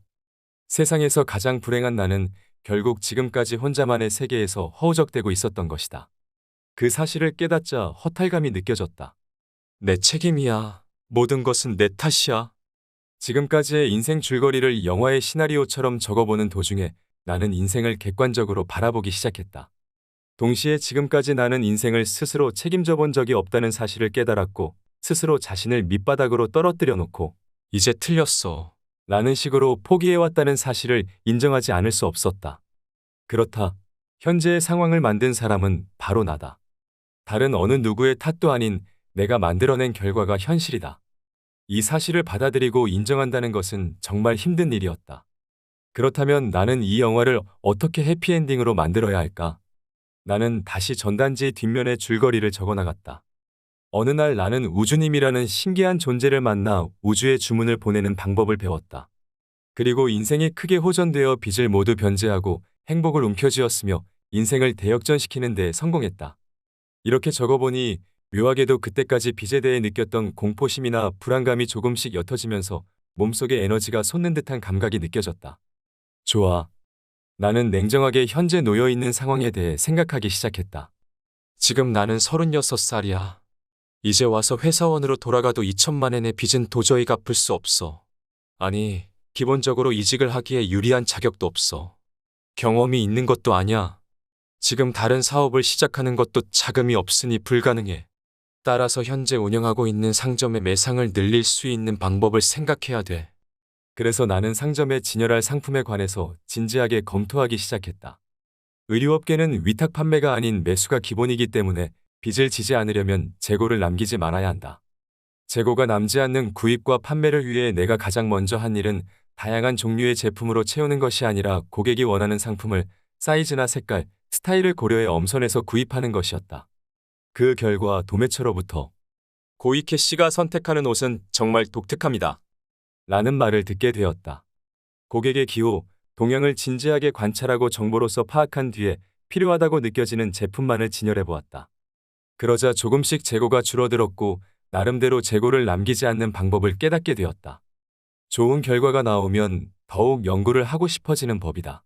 세상에서 가장 불행한 나는 결국 지금까지 혼자만의 세계에서 허우적대고 있었던 것이다. 그 사실을 깨닫자 허탈감이 느껴졌다. 내 책임이야. 모든 것은 내 탓이야. 지금까지의 인생 줄거리를 영화의 시나리오처럼 적어보는 도중에 나는 인생을 객관적으로 바라보기 시작했다. 동시에 지금까지 나는 인생을 스스로 책임져 본 적이 없다는 사실을 깨달았고 스스로 자신을 밑바닥으로 떨어뜨려 놓고 이제 틀렸어. 라는 식으로 포기해왔다는 사실을 인정하지 않을 수 없었다. 그렇다. 현재의 상황을 만든 사람은 바로 나다. 다른 어느 누구의 탓도 아닌 내가 만들어낸 결과가 현실이다. 이 사실을 받아들이고 인정한다는 것은 정말 힘든 일이었다. 그렇다면 나는 이 영화를 어떻게 해피엔딩으로 만들어야 할까? 나는 다시 전단지 뒷면에 줄거리를 적어나갔다. 어느 날 나는 우주님이라는 신기한 존재를 만나 우주에 주문을 보내는 방법을 배웠다. 그리고 인생이 크게 호전되어 빚을 모두 변제하고 행복을 움켜쥐었으며 인생을 대역전시키는 데 성공했다. 이렇게 적어보니 묘하게도 그때까지 빚에 대해 느꼈던 공포심이나 불안감이 조금씩 옅어지면서 몸속에 에너지가 솟는 듯한 감각이 느껴졌다. 좋아. 나는 냉정하게 현재 놓여있는 상황에 대해 생각하기 시작했다. 지금 나는 36살이야. 이제 와서 회사원으로 돌아가도 2천만 엔의 빚은 도저히 갚을 수 없어. 아니, 기본적으로 이직을 하기에 유리한 자격도 없어. 경험이 있는 것도 아니야. 지금 다른 사업을 시작하는 것도 자금이 없으니 불가능해. 따라서 현재 운영하고 있는 상점의 매상을 늘릴 수 있는 방법을 생각해야 돼. 그래서 나는 상점에 진열할 상품에 관해서 진지하게 검토하기 시작했다. 의류업계는 위탁 판매가 아닌 매수가 기본이기 때문에 빚을 지지 않으려면 재고를 남기지 말아야 한다. 재고가 남지 않는 구입과 판매를 위해 내가 가장 먼저 한 일은 다양한 종류의 제품으로 채우는 것이 아니라 고객이 원하는 상품을 사이즈나 색깔, 스타일을 고려해 엄선해서 구입하는 것이었다. 그 결과 도매처로부터 고이케 씨가 선택하는 옷은 정말 독특합니다. 라는 말을 듣게 되었다. 고객의 기호, 동향을 진지하게 관찰하고 정보로서 파악한 뒤에 필요하다고 느껴지는 제품만을 진열해 보았다. 그러자 조금씩 재고가 줄어들었고 나름대로 재고를 남기지 않는 방법을 깨닫게 되었다. 좋은 결과가 나오면 더욱 연구를 하고 싶어지는 법이다.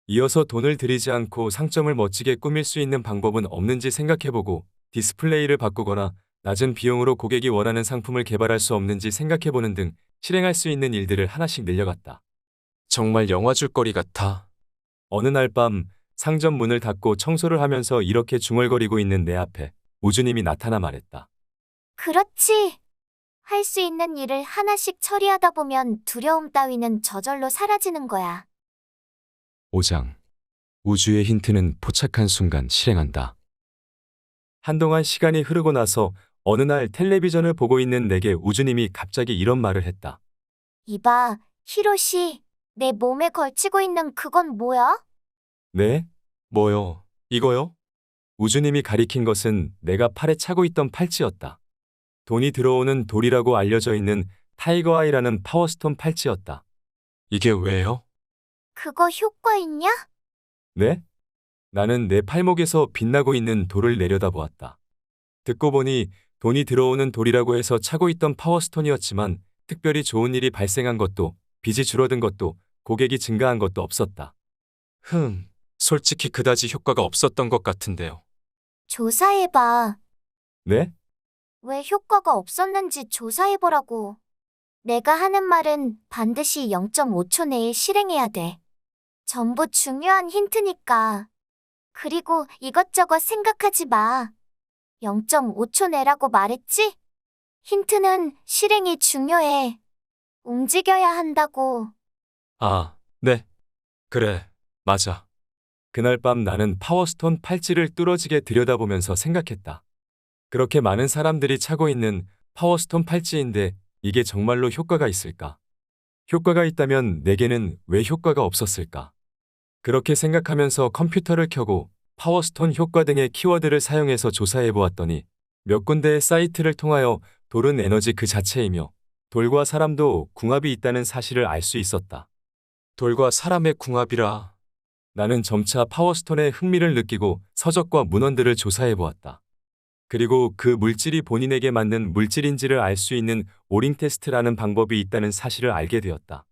이어서 돈을 들이지 않고 상점을 멋지게 꾸밀 수 있는 방법은 없는지 생각해보고 디스플레이를 바꾸거나 낮은 비용으로 고객이 원하는 상품을 개발할 수 없는지 생각해보는 등 실행할 수 있는 일들을 하나씩 늘려갔다. 정말 영화 줄거리 같아. 어느 날 밤 상점 문을 닫고 청소를 하면서 이렇게 중얼거리고 있는 내 앞에 우주님이 나타나 말했다. 그렇지. 할 수 있는 일을 하나씩 처리하다 보면 두려움 따위는 저절로 사라지는 거야. 5장. 우주의 힌트는 포착한 순간 실행한다. 한동안 시간이 흐르고 나서 어느 날 텔레비전을 보고 있는 내게 우주님이 갑자기 이런 말을 했다. 이봐, 히로시. 내 몸에 걸치고 있는 그건 뭐야? 네? 뭐요? 이거요? 우주님이 가리킨 것은 내가 팔에 차고 있던 팔찌였다. 돈이 들어오는 돌이라고 알려져 있는 타이거 아이라는 파워스톤 팔찌였다. 이게 왜요? 그거 효과 있냐? 네? 나는 내 팔목에서 빛나고 있는 돌을 내려다보았다. 듣고 보니 돈이 들어오는 돌이라고 해서 차고 있던 파워스톤이었지만 특별히 좋은 일이 발생한 것도 빚이 줄어든 것도 고객이 증가한 것도 없었다. 솔직히 그다지 효과가 없었던 것 같은데요. 조사해봐. 네? 왜 효과가 없었는지 조사해보라고. 내가 하는 말은 반드시 0.5초 내에 실행해야 돼. 전부 중요한 힌트니까. 그리고 이것저것 생각하지 마. 0.5초 내라고 말했지? 힌트는 실행이 중요해. 움직여야 한다고. 아, 네. 그래, 맞아. 그날 밤 나는 파워스톤 팔찌를 뚫어지게 들여다보면서 생각했다. 그렇게 많은 사람들이 차고 있는 파워스톤 팔찌인데 이게 정말로 효과가 있을까? 효과가 있다면 내게는 왜 효과가 없었을까? 그렇게 생각하면서 컴퓨터를 켜고 파워스톤 효과 등의 키워드를 사용해서 조사해 보았더니 몇 군데의 사이트를 통하여 돌은 에너지 그 자체이며 돌과 사람도 궁합이 있다는 사실을 알 수 있었다. 돌과 사람의 궁합이라. 나는 점차 파워스톤에 흥미를 느끼고 서적과 문헌들을 조사해 보았다. 그리고 그 물질이 본인에게 맞는 물질인지를 알 수 있는 오링 테스트라는 방법이 있다는 사실을 알게 되었다.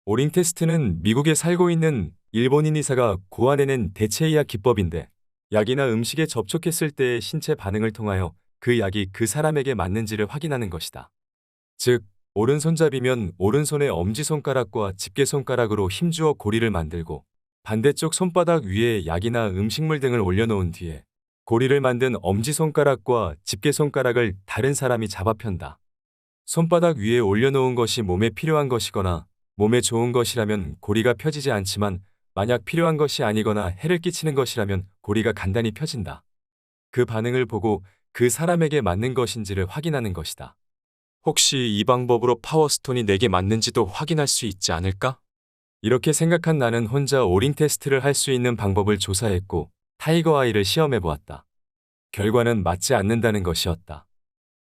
오링 테스트는 미국에 살고 있는 일본인 의사가 고안해낸 대체의학 기법인데 약이나 음식에 접촉했을 때의 신체 반응을 통하여 그 약이 그 사람에게 맞는지를 확인하는 것이다. 즉, 오른손잡이면 오른손의 엄지손가락과 집게손가락으로 힘주어 고리를 만들고 반대쪽 손바닥 위에 약이나 음식물 등을 올려놓은 뒤에 고리를 만든 엄지손가락과 집게손가락을 다른 사람이 잡아 편다. 손바닥 위에 올려놓은 것이 몸에 필요한 것이거나 몸에 좋은 것이라면 고리가 펴지지 않지만 만약 필요한 것이 아니거나 해를 끼치는 것이라면 고리가 간단히 펴진다. 그 반응을 보고 그 사람에게 맞는 것인지를 확인하는 것이다. 혹시 이 방법으로 파워스톤이 내게 맞는지도 확인할 수 있지 않을까? 이렇게 생각한 나는 혼자 오링 테스트를 할 수 있는 방법을 조사했고 타이거 아이를 시험해 보았다. 결과는 맞지 않는다는 것이었다.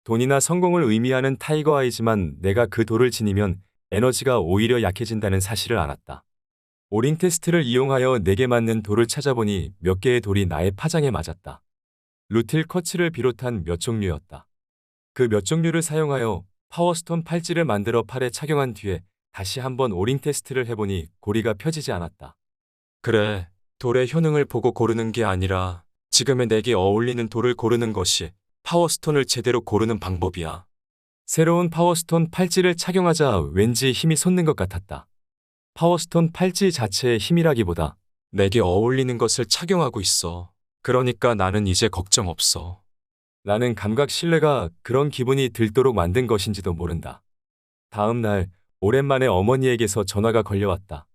돈이나 성공을 의미하는 타이거 아이지만 내가 그 돌을 지니면 에너지가 오히려 약해진다는 사실을 알았다. 오링 테스트를 이용하여 내게 맞는 돌을 찾아보니 몇 개의 돌이 나의 파장에 맞았다. 루틸 커츠를 비롯한 몇 종류였다. 그 몇 종류를 사용하여 파워스톤 팔찌를 만들어 팔에 착용한 뒤에 다시 한번 오링 테스트를 해보니 고리가 펴지지 않았다. 그래, 돌의 효능을 보고 고르는 게 아니라 지금의 내게 어울리는 돌을 고르는 것이 파워스톤을 제대로 고르는 방법이야. 새로운 파워스톤 팔찌를 착용하자 왠지 힘이 솟는 것 같았다. 파워스톤 팔찌 자체의 힘이라기보다 내게 어울리는 것을 착용하고 있어. 그러니까 나는 이제 걱정 없어. 나는 감각 신뢰가 그런 기분이 들도록 만든 것인지도 모른다. 다음 날 오랜만에 어머니에게서 전화가 걸려왔다.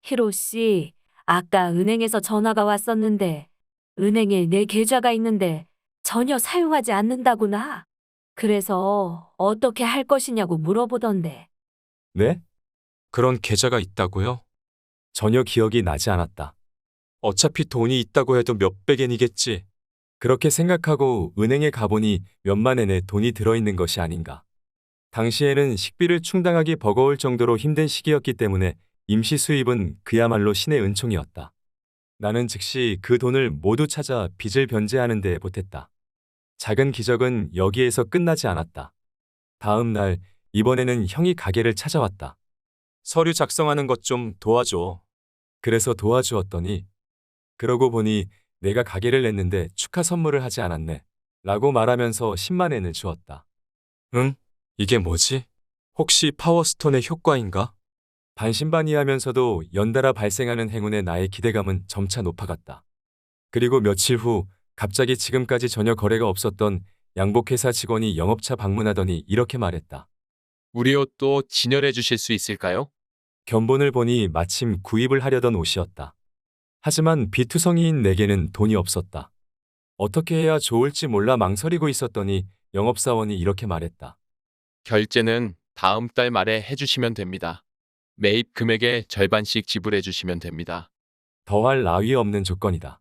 히로 씨, 아까 은행에서 전화가 왔었는데 은행에 내 계좌가 있는데 전혀 사용하지 않는다구나. 그래서 어떻게 할 것이냐고 물어보던데. 네? 그런 계좌가 있다고요? 전혀 기억이 나지 않았다. 어차피 돈이 있다고 해도 몇백엔이겠지. 그렇게 생각하고 은행에 가보니 몇만 엔의 돈이 들어있는 것이 아닌가. 당시에는 식비를 충당하기 버거울 정도로 힘든 시기였기 때문에 임시 수입은 그야말로 신의 은총이었다. 나는 즉시 그 돈을 모두 찾아 빚을 변제하는 데 보탰다. 작은 기적은 여기에서 끝나지 않았다. 다음 날 이번에는 형이 가게를 찾아왔다. 서류 작성하는 것 좀 도와줘. 그래서 도와주었더니 그러고 보니 내가 가게를 냈는데 축하 선물을 하지 않았네. 라고 말하면서 10만 엔을 주었다. 응? 이게 뭐지? 혹시 파워스톤의 효과인가? 반신반의하면서도 연달아 발생하는 행운에 나의 기대감은 점차 높아갔다. 그리고 며칠 후 갑자기 지금까지 전혀 거래가 없었던 양복회사 직원이 영업차 방문하더니 이렇게 말했다. 우리 옷도 진열해 주실 수 있을까요? 견본을 보니 마침 구입을 하려던 옷이었다. 하지만 비투성이인 내게는 돈이 없었다. 어떻게 해야 좋을지 몰라 망설이고 있었더니 영업사원이 이렇게 말했다. 결제는 다음 달 말에 해주시면 됩니다. 매입 금액의 절반씩 지불해 주시면 됩니다. 더할 나위 없는 조건이다.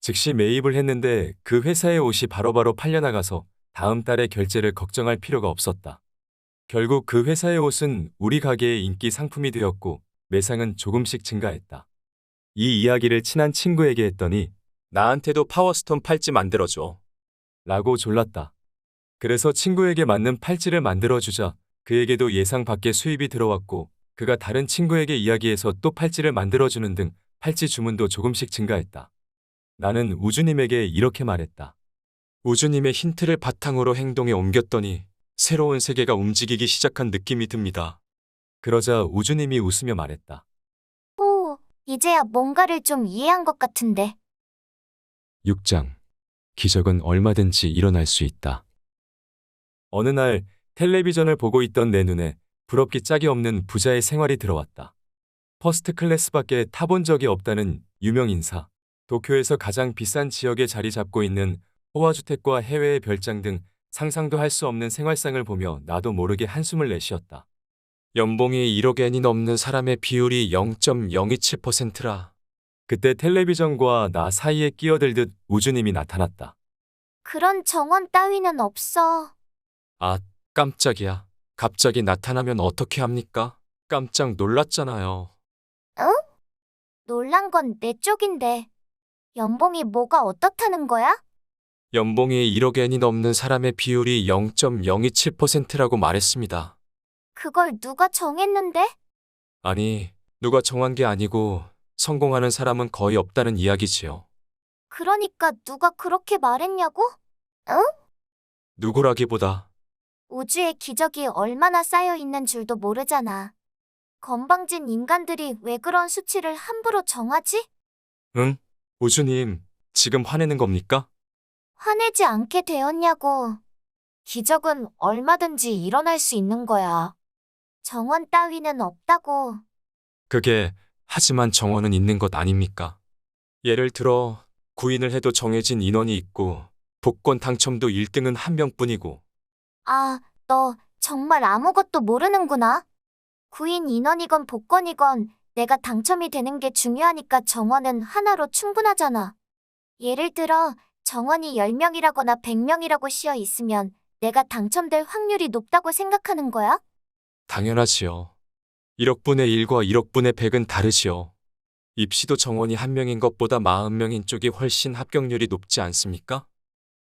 즉시 매입을 했는데 그 회사의 옷이 바로바로 팔려나가서 다음 달에 결제를 걱정할 필요가 없었다. 결국 그 회사의 옷은 우리 가게의 인기 상품이 되었고 매상은 조금씩 증가했다. 이 이야기를 친한 친구에게 했더니 나한테도 파워스톤 팔찌 만들어줘. 라고 졸랐다. 그래서 친구에게 맞는 팔찌를 만들어주자 그에게도 예상 밖의 수입이 들어왔고 그가 다른 친구에게 이야기해서 또 팔찌를 만들어주는 등 팔찌 주문도 조금씩 증가했다. 나는 우주님에게 이렇게 말했다. 우주님의 힌트를 바탕으로 행동에 옮겼더니 새로운 세계가 움직이기 시작한 느낌이 듭니다. 그러자 우주님이 웃으며 말했다. 오, 이제야 뭔가를 좀 이해한 것 같은데. 6장. 기적은 얼마든지 일어날 수 있다. 어느 날 텔레비전을 보고 있던 내 눈에 부럽기 짝이 없는 부자의 생활이 들어왔다. 퍼스트 클래스밖에 타본 적이 없다는 유명 인사. 도쿄에서 가장 비싼 지역에 자리 잡고 있는 호화주택과 해외의 별장 등 상상도 할 수 없는 생활상을 보며 나도 모르게 한숨을 내쉬었다. 연봉이 1억엔이 넘는 사람의 비율이 0.027%라. 그때 텔레비전과 나 사이에 끼어들듯 우주님이 나타났다. 그런 정원 따위는 없어. 아, 깜짝이야. 갑자기 나타나면 어떻게 합니까? 깜짝 놀랐잖아요. 놀란 건 내 쪽인데. 연봉이 뭐가 어떻다는 거야? 연봉이 1억 엔이 넘는 사람의 비율이 0.027%라고 말했습니다. 그걸 누가 정했는데? 아니, 누가 정한 게 아니고 성공하는 사람은 거의 없다는 이야기지요. 그러니까 누가 그렇게 말했냐고? 누구라기보다 우주에 기적이 얼마나 쌓여 있는 줄도 모르잖아. 건방진 인간들이 왜 그런 수치를 함부로 정하지? 응? 우주님, 지금 화내는 겁니까? 화내지 않게 되었냐고. 기적은 얼마든지 일어날 수 있는 거야. 정원 따위는 없다고. 그게 하지만 정원은 있는 것 아닙니까? 예를 들어 구인을 해도 정해진 인원이 있고 복권 당첨도 1등은 한 명뿐이고 아, 너 정말 아무것도 모르는구나. 구인 인원이건 복권이건 내가 당첨이 되는 게 중요하니까 정원은 하나로 충분하잖아. 예를 들어 정원이 10명이라거나 100명이라고 씌어 있으면 내가 당첨될 확률이 높다고 생각하는 거야? 당연하지요. 1억분의 1과 1억분의 100은 다르지요. 입시도 정원이 한 명인 것보다 40명인 쪽이 훨씬 합격률이 높지 않습니까?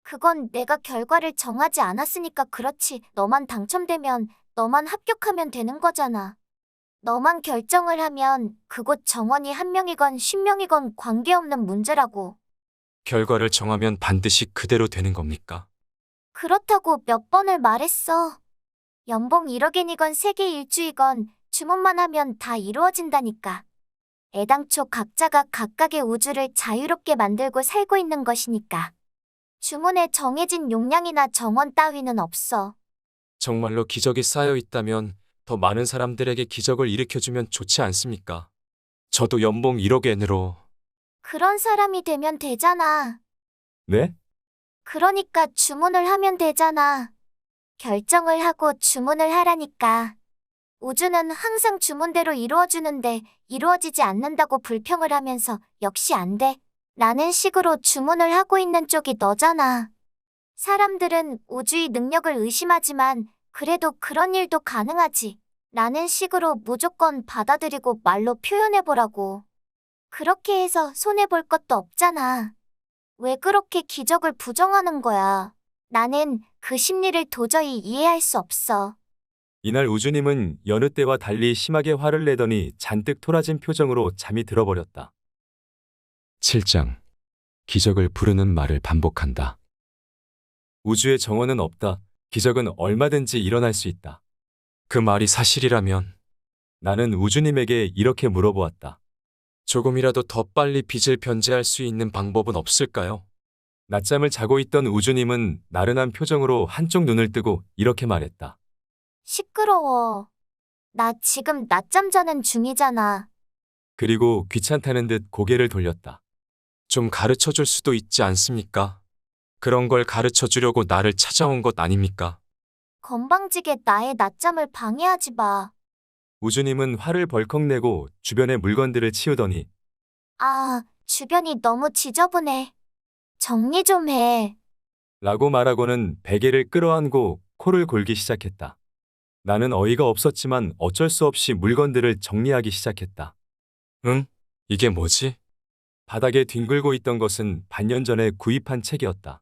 그건 내가 결과를 정하지 않았으니까 그렇지. 너만 당첨되면 너만 합격하면 되는 거잖아. 너만 결정을 하면 그곳 정원이 한 명이건 10명이건 관계없는 문제라고. 결과를 정하면 반드시 그대로 되는 겁니까? 그렇다고 몇 번을 말했어. 연봉 1억엔이건 세계 일주이건 주문만 하면 다 이루어진다니까. 애당초 각자가 각각의 우주를 자유롭게 만들고 살고 있는 것이니까. 주문에 정해진 용량이나 정원 따위는 없어. 정말로 기적이 쌓여 있다면 더 많은 사람들에게 기적을 일으켜주면 좋지 않습니까? 저도 연봉 1억 엔으로. 그런 사람이 되면 되잖아. 네? 그러니까 주문을 하면 되잖아. 결정을 하고 주문을 하라니까. 우주는 항상 주문대로 이루어주는데 이루어지지 않는다고 불평을 하면서 역시 안 돼. 라는 식으로 주문을 하고 있는 쪽이 너잖아. 사람들은 우주의 능력을 의심하지만 그래도 그런 일도 가능하지. 라는 식으로 무조건 받아들이고 말로 표현해보라고. 그렇게 해서 손해볼 것도 없잖아. 왜 그렇게 기적을 부정하는 거야? 나는 그 심리를 도저히 이해할 수 없어. 이날 우주님은 여느 때와 달리 심하게 화를 내더니 잔뜩 토라진 표정으로 잠이 들어버렸다. 7장. 기적을 부르는 말을 반복한다. 우주에 정원은 없다. 기적은 얼마든지 일어날 수 있다. 그 말이 사실이라면 나는 우주님에게 이렇게 물어보았다. 조금이라도 더 빨리 빚을 변제할 수 있는 방법은 없을까요? 낮잠을 자고 있던 우주님은 나른한 표정으로 한쪽 눈을 뜨고 이렇게 말했다. 시끄러워. 나 지금 낮잠 자는 중이잖아. 그리고 귀찮다는 듯 고개를 돌렸다. 좀 가르쳐 줄 수도 있지 않습니까? 그런 걸 가르쳐 주려고 나를 찾아온 것 아닙니까? 건방지게 나의 낮잠을 방해하지 마. 우주님은 화를 벌컥 내고 주변의 물건들을 치우더니 아, 주변이 너무 지저분해. 정리 좀 해. 라고 말하고는 베개를 끌어안고 코를 골기 시작했다. 나는 어이가 없었지만 어쩔 수 없이 물건들을 정리하기 시작했다. 응? 이게 뭐지? 바닥에 뒹굴고 있던 것은 반년 전에 구입한 책이었다.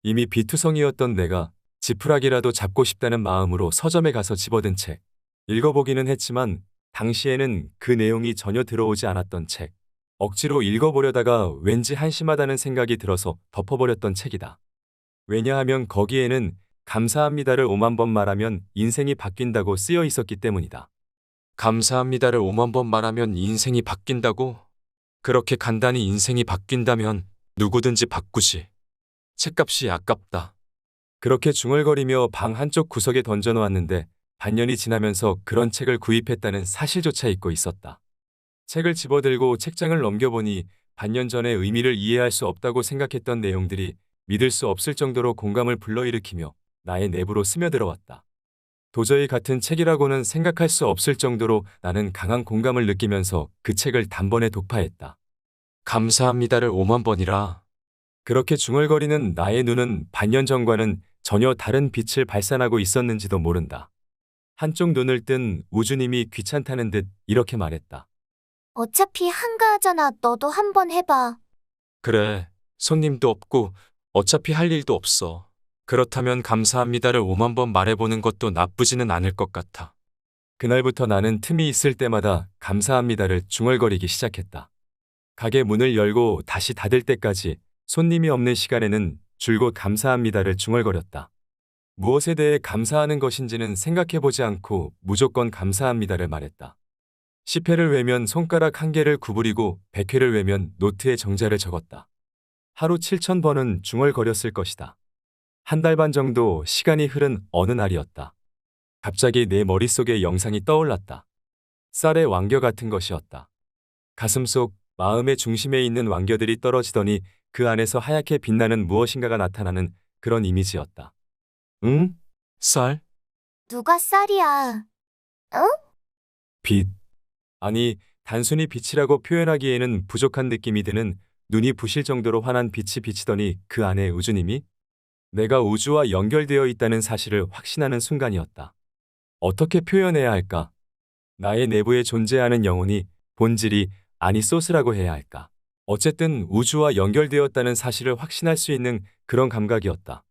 이미 비투성이였던 내가 지푸라기라도 잡고 싶다는 마음으로 서점에 가서 집어든 책. 읽어보기는 했지만 당시에는 그 내용이 전혀 들어오지 않았던 책. 억지로 읽어보려다가 왠지 한심하다는 생각이 들어서 덮어버렸던 책이다. 왜냐하면 거기에는 감사합니다를 5만 번 말하면 인생이 바뀐다고 쓰여 있었기 때문이다. 감사합니다를 5만 번 말하면 인생이 바뀐다고? 그렇게 간단히 인생이 바뀐다면 누구든지 바꾸지. 책값이 아깝다. 그렇게 중얼거리며 방 한쪽 구석에 던져놓았는데 반년이 지나면서 그런 책을 구입했다는 사실조차 잊고 있었다. 책을 집어들고 책장을 넘겨보니 반년 전의 의미를 이해할 수 없다고 생각했던 내용들이 믿을 수 없을 정도로 공감을 불러일으키며 나의 내부로 스며들어왔다. 도저히 같은 책이라고는 생각할 수 없을 정도로 나는 강한 공감을 느끼면서 그 책을 단번에 독파했다. 감사합니다를 5만 번이라. 그렇게 중얼거리는 나의 눈은 반년 전과는 전혀 다른 빛을 발산하고 있었는지도 모른다. 한쪽 눈을 뜬 우주님이 귀찮다는 듯 이렇게 말했다. 어차피 한가하잖아. 너도 한번 해봐. 그래, 손님도 없고 어차피 할 일도 없어. 그렇다면 감사합니다를 5만 번 말해보는 것도 나쁘지는 않을 것 같아. 그날부터 나는 틈이 있을 때마다 감사합니다를 중얼거리기 시작했다. 가게 문을 열고 다시 닫을 때까지 손님이 없는 시간에는 줄곧 감사합니다를 중얼거렸다. 무엇에 대해 감사하는 것인지는 생각해보지 않고 무조건 감사합니다를 말했다. 10회를 외면 손가락 한 개를 구부리고 100회를 외면 노트에 정자를 적었다. 하루 7,000번은 중얼거렸을 것이다. 한 달 반 정도 시간이 흐른 어느 날이었다. 갑자기 내 머릿속에 영상이 떠올랐다. 쌀의 왕겨 같은 것이었다. 가슴속 마음의 중심에 있는 왕겨들이 떨어지더니 그 안에서 하얗게 빛나는 무엇인가가 나타나는 그런 이미지였다. 응? 쌀? 누가 쌀이야? 빛. 아니, 단순히 빛이라고 표현하기에는 부족한 느낌이 드는 눈이 부실 정도로 환한 빛이 비치더니 그 안에 우주님이 내가 우주와 연결되어 있다는 사실을 확신하는 순간이었다. 어떻게 표현해야 할까? 나의 내부에 존재하는 영혼이 본질이 아니 소스라고 해야 할까? 어쨌든 우주와 연결되었다는 사실을 확신할 수 있는 그런 감각이었다.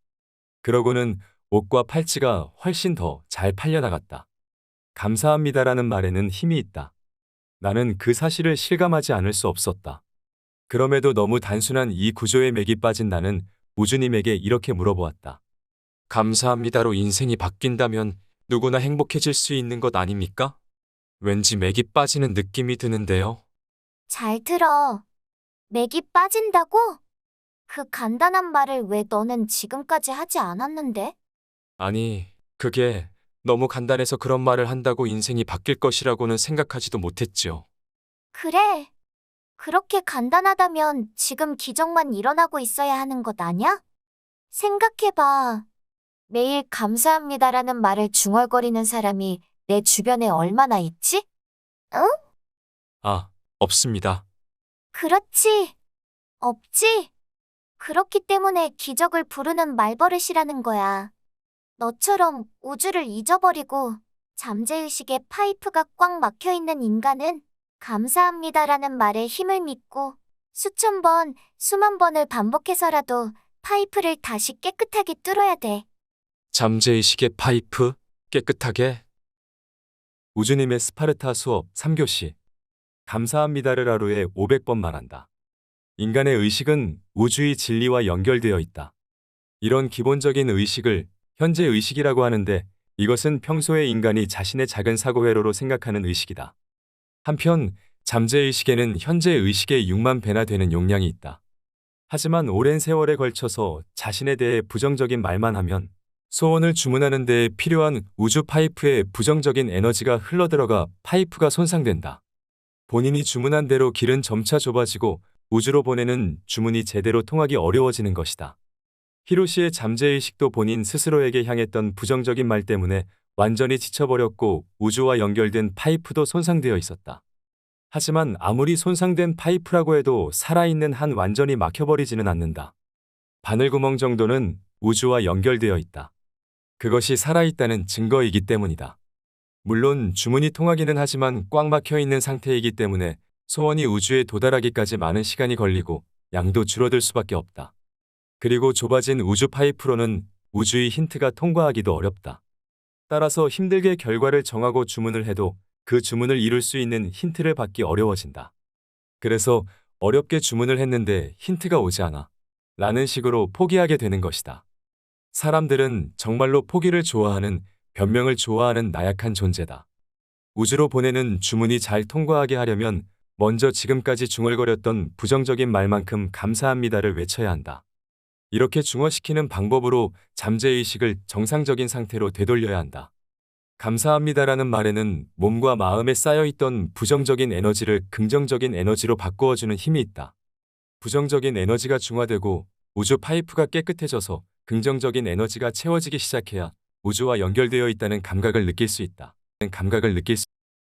그러고는 옷과 팔찌가 훨씬 더 잘 팔려나갔다. 감사합니다라는 말에는 힘이 있다. 나는 그 사실을 실감하지 않을 수 없었다. 그럼에도 너무 단순한 이 구조에 맥이 빠진 나는 우주님에게 이렇게 물어보았다. 감사합니다로 인생이 바뀐다면 누구나 행복해질 수 있는 것 아닙니까? 왠지 맥이 빠지는 느낌이 드는데요. 잘 들어. 맥이 빠진다고? 그 간단한 말을 왜 너는 지금까지 하지 않았는데? 아니, 그게 너무 간단해서 그런 말을 한다고 인생이 바뀔 것이라고는 생각하지도 못했죠. 그래. 그렇게 간단하다면 지금 기적만 일어나고 있어야 하는 것 아냐? 생각해봐. 매일 감사합니다라는 말을 중얼거리는 사람이 내 주변에 얼마나 있지? 아, 없습니다. 그렇지. 없지. 그렇기 때문에 기적을 부르는 말버릇이라는 거야. 너처럼 우주를 잊어버리고 잠재의식에 파이프가 꽉 막혀 있는 인간은 감사합니다라는 말에 힘을 믿고 수천 번, 수만 번을 반복해서라도 파이프를 다시 깨끗하게 뚫어야 돼. 잠재의식의 파이프 깨끗하게. 우주님의 스파르타 수업 3교시. 감사합니다를 하루에 500번 말한다. 인간의 의식은 우주의 진리와 연결되어 있다. 이런 기본적인 의식을 현재 의식이라고 하는데 이것은 평소에 인간이 자신의 작은 사고 회로로 생각하는 의식이다. 한편 잠재의식에는 현재 의식의 6만 배나 되는 용량이 있다. 하지만 오랜 세월에 걸쳐서 자신에 대해 부정적인 말만 하면 소원을 주문하는 데 필요한 우주 파이프에 부정적인 에너지가 흘러들어가 파이프가 손상된다. 본인이 주문한 대로 길은 점차 좁아지고 우주로 보내는 주문이 제대로 통하기 어려워지는 것이다. 히로시의 잠재의식도 본인 스스로에게 향했던 부정적인 말 때문에 완전히 지쳐버렸고 우주와 연결된 파이프도 손상되어 있었다. 하지만 아무리 손상된 파이프라고 해도 살아있는 한 완전히 막혀버리지는 않는다. 바늘구멍 정도는 우주와 연결되어 있다. 그것이 살아있다는 증거이기 때문이다. 물론 주문이 통하기는 하지만 꽉 막혀 있는 상태이기 때문에 소원이 우주에 도달하기까지 많은 시간이 걸리고 양도 줄어들 수밖에 없다. 그리고 좁아진 우주 파이프로는 우주의 힌트가 통과하기도 어렵다. 따라서 힘들게 결과를 정하고 주문을 해도 그 주문을 이룰 수 있는 힌트를 받기 어려워진다. 그래서 어렵게 주문을 했는데 힌트가 오지 않아 라는 식으로 포기하게 되는 것이다. 사람들은 정말로 포기를 좋아하는, 변명을 좋아하는 나약한 존재다. 우주로 보내는 주문이 잘 통과하게 하려면 먼저 지금까지 중얼거렸던 부정적인 말만큼 감사합니다를 외쳐야 한다. 이렇게 중화시키는 방법으로 잠재의식을 정상적인 상태로 되돌려야 한다. 감사합니다라는 말에는 몸과 마음에 쌓여있던 부정적인 에너지를 긍정적인 에너지로 바꾸어주는 힘이 있다. 부정적인 에너지가 중화되고 우주 파이프가 깨끗해져서 긍정적인 에너지가 채워지기 시작해야 우주와 연결되어 있다는 감각을 느낄 수 있다. 감각을 느낄 수